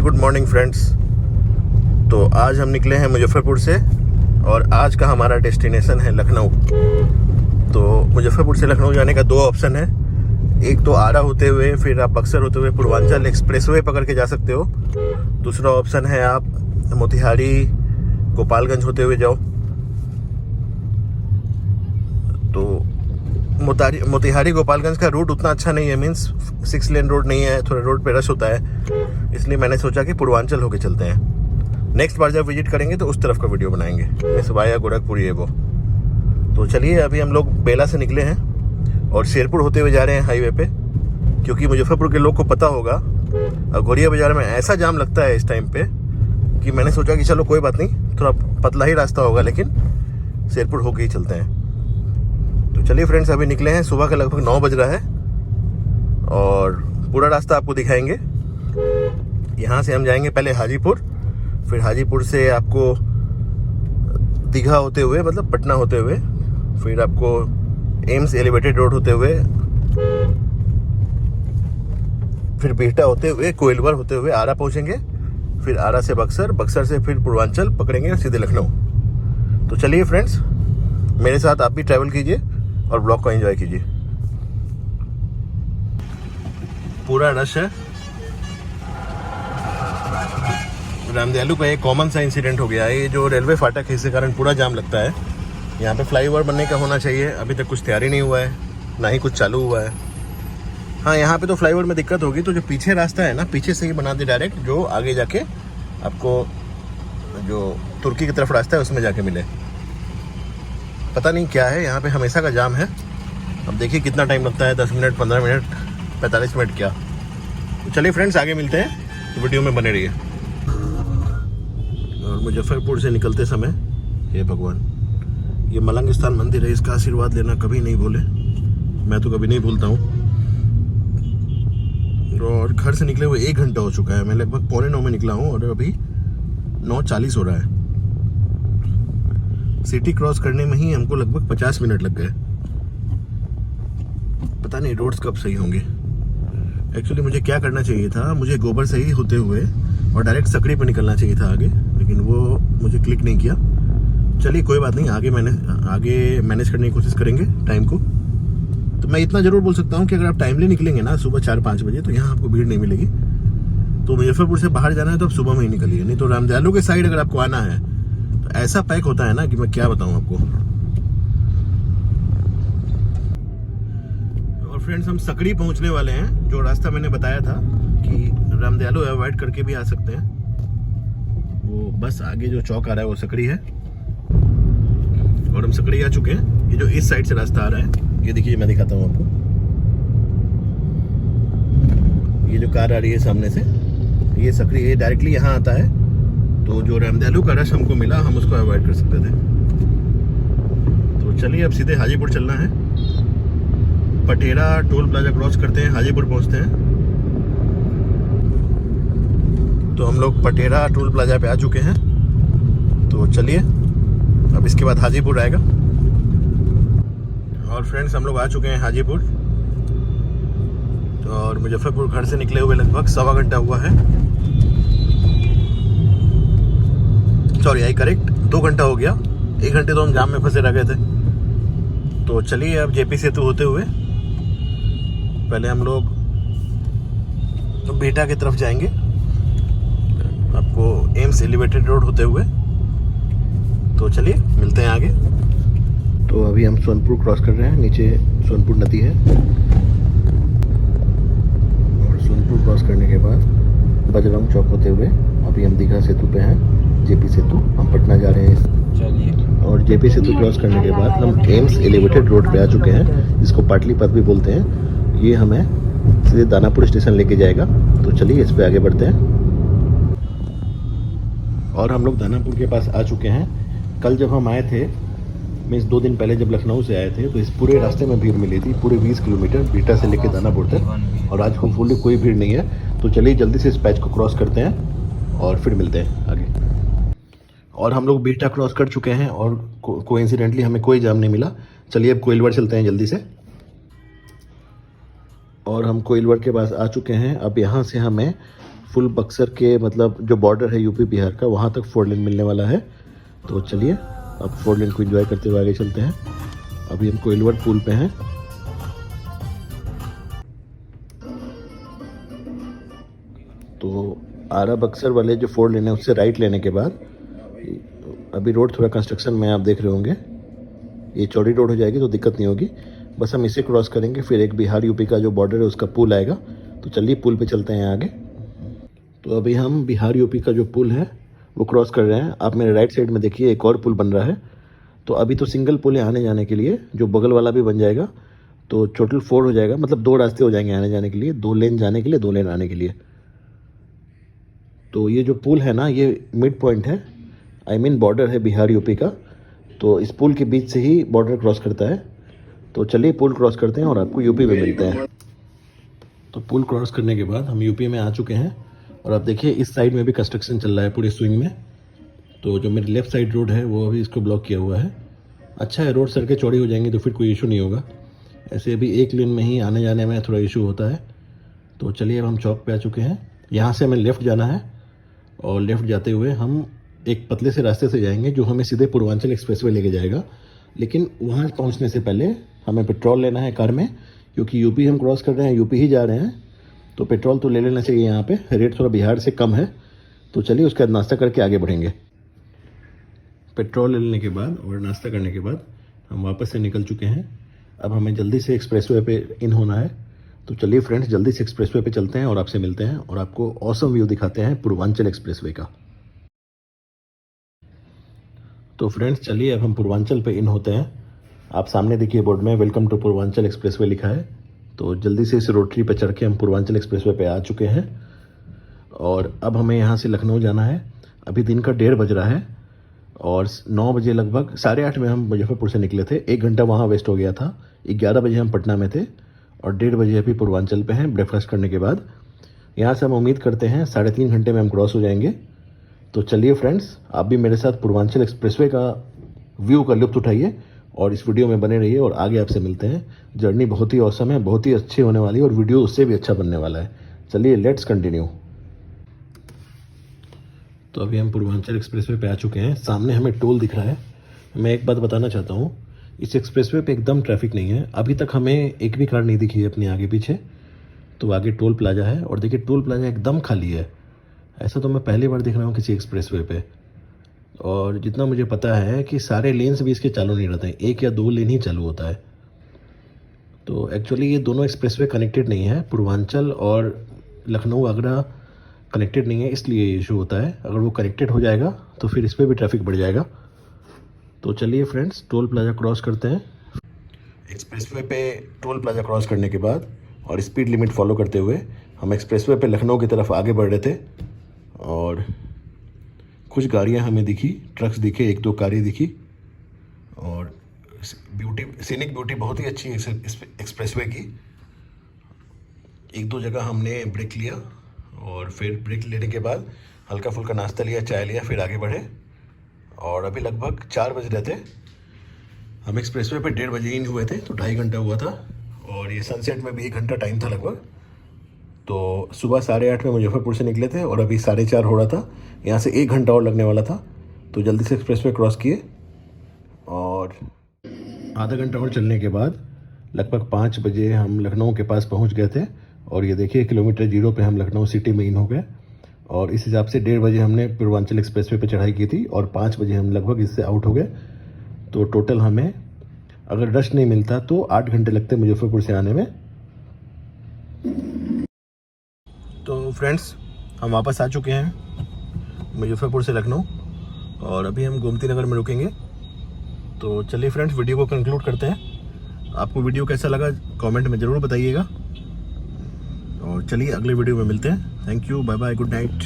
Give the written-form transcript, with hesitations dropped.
Good morning friends. तो आज हम निकले हैं मुजफ्फरपुर से और आज का हमारा डेस्टिनेशन है लखनऊ। तो मुजफ्फरपुर से लखनऊ जाने का दो ऑप्शन है, एक तो आरा होते हुए फिर आप बक्सर होते हुए पूर्वांचल एक्सप्रेसवे पकड़ के जा सकते हो। दूसरा ऑप्शन है आप मोतिहारी गोपालगंज होते हुए जाओ। तो मोतिहारी गोपालगंज का रूट उतना अच्छा नहीं है, मीन्स 6 लेन रोड नहीं है, थोड़ा रोड पे रश होता है, इसलिए मैंने सोचा कि पूर्वांचल होके चलते हैं। नेक्स्ट बार जब विजिट करेंगे तो उस तरफ का वीडियो बनाएंगे, मिस वाया गोरखपुर ये वो। तो चलिए अभी हम लोग बेला से निकले हैं और शेरपुर होते हुए जा रहे हैं हाईवे पे, क्योंकि मुजफ्फरपुर के लोग को पता होगा घोरिया बाजार में ऐसा जाम लगता है इस टाइम पे कि मैंने सोचा कि चलो कोई बात नहीं, थोड़ा पतला ही रास्ता होगा लेकिन शेरपुर होके ही चलते हैं। तो चलिए फ्रेंड्स, अभी निकले हैं, सुबह का लगभग 9 बज रहा है और पूरा रास्ता आपको दिखाएंगे। यहाँ से हम जाएंगे पहले हाजीपुर, फिर हाजीपुर से आपको दीघा होते हुए मतलब पटना होते हुए, फिर आपको एम्स एलिवेटेड रोड होते हुए, फिर बिहटा होते हुए कोइलवर होते हुए आरा पहुँचेंगे, फिर आरा से बक्सर, बक्सर से फिर पूर्वांचल पकड़ेंगे सीधे लखनऊ। तो चलिए फ्रेंड्स, मेरे साथ आप भी ट्रैवल कीजिए और ब्लॉग को एंजॉय कीजिए। पूरा रश है। रामदयालु का एक कॉमन सा इंसिडेंट हो गया है, ये जो रेलवे फाटक है इसके कारण पूरा जाम लगता है। यहाँ पे फ्लाईओवर बनने का होना चाहिए, अभी तक कुछ तैयारी नहीं हुआ है, ना ही कुछ चालू हुआ है। हाँ, यहाँ पे तो फ्लाईओवर में दिक्कत होगी, तो जो पीछे रास्ता है ना, पीछे से ही बना दे डायरेक्ट, जो आगे जाके आपको जो तुर्की की तरफ रास्ता है उसमें जाके मिले। पता नहीं क्या है, यहाँ पे हमेशा का जाम है। अब देखिए कितना टाइम लगता है, 10 मिनट, 15 मिनट, 45 मिनट क्या। तो चलिए फ्रेंड्स, आगे मिलते हैं, तो वीडियो में बने रहिए। और मुजफ्फरपुर से निकलते समय, हे भगवान, ये मलंग स्थान मंदिर है, इसका आशीर्वाद लेना कभी नहीं भूले। मैं तो कभी नहीं भूलता हूँ। और घर से निकले हुए 1 घंटा हो चुका है, मैं लगभग 8:45 में निकला हूँ और अभी 9:40 हो रहा है। सिटी क्रॉस करने में ही हमको लगभग 50 मिनट लग गए। पता नहीं रोड्स कब सही होंगे। एक्चुअली मुझे क्या करना चाहिए था, मुझे गोबर से ही होते हुए और डायरेक्ट सकड़ी पर निकलना चाहिए था आगे, लेकिन वो मुझे क्लिक नहीं किया। चलिए कोई बात नहीं, आगे मैनेज करने की कोशिश करेंगे टाइम को। तो मैं इतना जरूर बोल सकता हूँ कि अगर आप टाइमली निकलेंगे ना सुबह 4-5 बजे, तो यहाँ आपको भीड़ नहीं मिलेगी। तो मुजफ्फरपुर से बाहर जाना है तो आप सुबह में ही निकलिए, नहीं तो रामदयालु के साइड अगर आपको आना है तो ऐसा पैक होता है ना कि मैं क्या बताऊं आपको। और फ्रेंड्स, हम सकड़ी पहुंचने वाले हैं, जो रास्ता मैंने बताया था कि रामदयालु अवॉइड करके भी आ सकते हैं। वो बस आगे जो चौक आ रहा है वो सकड़ी है और हम सकड़ी आ चुके हैं। ये जो इस साइड से रास्ता आ रहा है, ये देखिए, मैं दिखाता हूँ आपको। ये जो कार आ रही है सामने से, ये सकड़ी, ये डायरेक्टली यहाँ आता है। तो जो रामदयालु का रश हमको मिला, हम उसको अवॉइड कर सकते थे। तो चलिए अब सीधे हाजीपुर चलना है। पटेरा टोल प्लाजा क्रॉस करते हैं, हाजीपुर पहुंचते हैं। तो हम लोग पटेरा टोल प्लाजा पे आ चुके हैं। तो चलिए अब इसके बाद हाजीपुर आएगा। और फ्रेंड्स, हम लोग आ चुके हैं हाजीपुर। तो और मुजफ्फरपुर घर से निकले हुए लगभग 1.25 घंटा हुआ है। सॉरी, आई करेक्ट, 2 घंटा हो गया। 1 घंटे तो हम जाम में फंसे रह गए थे। तो चलिए अब जेपी सेतु होते हुए पहले हम लोग बिहटा की तरफ जाएंगे, आपको एम्स एलिवेटेड रोड होते हुए। तो चलिए मिलते हैं आगे। तो अभी हम सोनपुर क्रॉस कर रहे हैं, नीचे सोनपुर नदी है और सोनपुर क्रॉस करने के बाद बजरंग चौक होते हुए अभी हम दीघा सेतु पे हैं, जेपी सेतु। हम पटना जा रहे हैं। चलिए, और जेपी सेतु क्रॉस करने के बाद हम एम्स एलिवेटेड रोड पे आ चुके हैं, जिसको पाटली पथ भी बोलते हैं। ये हमें सीधे दानापुर स्टेशन लेके जाएगा। तो चलिए इस पे आगे बढ़ते हैं। और हम लोग दानापुर के पास आ चुके हैं। कल जब हम आए थे, मीन्स 2 दिन पहले जब लखनऊ से आए थे, तो इस पूरे रास्ते में भीड़ मिली थी, पूरे 20 किलोमीटर बिहटा से लेके दानापुर तक। और आज होपफुली कोई भीड़ नहीं है। तो चलिए जल्दी से इस पैच को क्रॉस करते हैं और फिर मिलते हैं आगे। और हम लोग बिहटा क्रॉस कर चुके हैं और कोइंसिडेंटली हमें कोई जाम नहीं मिला। चलिए अब कोइलवर चलते हैं जल्दी से। और हम कोइलवर के पास आ चुके हैं। अब यहाँ से हमें फुल बक्सर के मतलब जो बॉर्डर है यूपी बिहार का, वहाँ तक 4 लेन मिलने वाला है। तो चलिए अब 4 लेन को एंजॉय करते हुए आगे चलते हैं। अभी हम कोइलवर पुल पे हैं। तो आरा बक्सर वाले जो 4 लेन है उससे राइट लेने के बाद अभी रोड थोड़ा कंस्ट्रक्शन में आप देख रहे होंगे, ये चौड़ी रोड हो जाएगी तो दिक्कत नहीं होगी। बस हम इसे क्रॉस करेंगे, फिर एक बिहार यूपी का जो बॉर्डर है उसका पुल आएगा। तो चलिए पुल पे चलते हैं आगे। तो अभी हम बिहार यूपी का जो पुल है वो क्रॉस कर रहे हैं। आप मेरे राइट साइड में देखिए एक और पुल बन रहा है। तो अभी तो सिंगल पुल है आने जाने के लिए, जो बगल वाला भी बन जाएगा तो टोटल 4 हो जाएगा, मतलब 2 रास्ते हो जाएंगे आने जाने के लिए, 2 लेन जाने के लिए, 2 लेन आने के लिए। तो ये जो पुल है ना, ये मिड पॉइंट है, आई मीन बॉर्डर है बिहार यूपी का। तो इस पुल के बीच से ही बॉर्डर क्रॉस करता है। तो चलिए पुल क्रॉस करते हैं और आपको यूपी में मिलते हैं। तो पुल क्रॉस करने के बाद हम यूपी में आ चुके हैं और आप देखिए इस साइड में भी कंस्ट्रक्शन चल रहा है पूरे स्विंग में। तो जो मेरी लेफ़्ट साइड रोड है वो अभी इसको ब्लॉक किया हुआ है। अच्छा है, रोड सड़कें चौड़ी हो जाएंगी तो फिर कोई इशू नहीं होगा। ऐसे अभी एक लेन में ही आने जाने में थोड़ा इशू होता है। तो चलिए अब हम चौक पे आ चुके हैं। यहाँ से हमें लेफ़्ट जाना है और लेफ़्ट जाते हुए हम एक पतले से रास्ते से जाएंगे जो हमें सीधे पूर्वांचल एक्सप्रेसवे लेके जाएगा। लेकिन वहाँ पहुँचने से पहले हमें पेट्रोल लेना है कार में, क्योंकि यूपी हम क्रॉस कर रहे हैं, यूपी ही जा रहे हैं। तो पेट्रोल तो ले लेना चाहिए, यहाँ पे रेट थोड़ा बिहार से कम है। तो चलिए उसके बाद नाश्ता करके आगे बढ़ेंगे। पेट्रोल ले लेने के बाद और नाश्ता करने के बाद हम वापस से निकल चुके हैं। अब हमें जल्दी से एक्सप्रेसवे पे इन होना है। तो चलिए फ्रेंड्स जल्दी से एक्सप्रेसवे पे चलते हैं और आपसे मिलते हैं और आपको ऑसम व्यू दिखाते हैं पूर्वांचल एक्सप्रेसवे का। तो फ्रेंड्स चलिए अब हम पूर्वांचल पे इन होते हैं। आप सामने देखिए बोर्ड में वेलकम टू पूर्वांचल एक्सप्रेसवे लिखा है। तो जल्दी से इस रोटरी पे चढ़ के हम पूर्वांचल एक्सप्रेसवे पे आ चुके हैं और अब हमें यहाँ से लखनऊ जाना है। अभी दिन का 1:30 बज रहा है और 9 बजे लगभग 8:30 में हम मुजफ्फरपुर से निकले थे। 1 घंटा वहाँ वेस्ट हो गया था। 11 बजे हम पटना में थे और 1:30 बजे अभी पूर्वांचल पे हैं ब्रेकफास्ट करने के बाद। यहाँ से हम उम्मीद करते हैं 3.5 घंटे में हम क्रॉस हो जाएंगे। तो चलिए फ्रेंड्स आप भी मेरे साथ पूर्वांचल एक्सप्रेसवे का व्यू का लुत्फ उठाइए और इस वीडियो में बने रहिए और आगे आपसे मिलते हैं। जर्नी बहुत ही औसम है, बहुत ही अच्छी होने वाली है और वीडियो उससे भी अच्छा बनने वाला है। चलिए लेट्स कंटिन्यू। तो अभी हम पूर्वांचल एक्सप्रेसवे पे आ चुके हैं। सामने हमें टोल दिख रहा है। मैं एक बात बताना चाहता हूँ, इस एक्सप्रेसवे पे एकदम ट्रैफिक नहीं है। अभी तक हमें एक भी कार नहीं दिखी है अपने आगे पीछे। तो आगे टोल प्लाजा है और देखिए टोल प्लाजा एकदम खाली है। ऐसा तो मैं पहली बार देख रहा हूँ किसी एक्सप्रेसवे पे। और जितना मुझे पता है कि सारे लेन्स भी इसके चालू नहीं रहते हैं, 1 या 2 लेन ही चालू होता है। तो एक्चुअली ये दोनों एक्सप्रेसवे कनेक्टेड नहीं है। पूर्वांचल और लखनऊ आगरा कनेक्टेड नहीं है, इसलिए ये इशू होता है। अगर वो कनेक्टेड हो जाएगा तो फिर इस पर भी ट्रैफिक बढ़ जाएगा। तो चलिए फ्रेंड्स टोल प्लाजा क्रॉस करते हैं। एक्सप्रेसवे पे टोल प्लाजा क्रॉस करने के बाद और स्पीड लिमिट फॉलो करते हुए हम एक्सप्रेसवे पे लखनऊ की तरफ आगे बढ़ रहे थे और कुछ गाड़ियां हमें दिखी, ट्रक्स दिखे, 1-2 कारें दिखी और सीनिक ब्यूटी बहुत ही अच्छी है एक्सप्रेसवे की। 1-2 जगह हमने ब्रेक लिया और फिर ब्रेक लेने के बाद हल्का फुल्का नाश्ता लिया, चाय लिया, फिर आगे बढ़े। और अभी लगभग 4 बज रहे थे। हम एक्सप्रेसवे पे 1:30 बजे इन हुए थे, तो 2.5 घंटा हुआ था और ये सनसेट में भी 1 घंटा टाइम था लगभग। तो सुबह 8:30 में मुजफ्फरपुर से निकले थे और अभी 4:30 हो रहा था। यहाँ से 1 घंटा और लगने वाला था। तो जल्दी से एक्सप्रेसवे क्रॉस किए और आधा घंटा और चलने के बाद लगभग 5 बजे हम लखनऊ के पास पहुँच गए थे। और ये देखिए किलोमीटर 0 पे हम लखनऊ सिटी में इन हो गए। और इस हिसाब से 1:30 बजे हमने पूर्वांचल एक्सप्रेसवे पे चढ़ाई की थी और 5 बजे हम लगभग इससे आउट हो गए। तो टोटल हमें अगर रश नहीं मिलता तो 8 घंटे लगते मुजफ्फरपुर से आने में। तो फ्रेंड्स हम वापस आ चुके हैं मुजफ्फरपुर से लखनऊ और अभी हम गोमती नगर में रुकेंगे। तो चलिए फ्रेंड्स वीडियो को कंक्लूड करते हैं। आपको वीडियो कैसा लगा कमेंट में ज़रूर बताइएगा और चलिए अगले वीडियो में मिलते हैं। Thank you, bye bye, good night.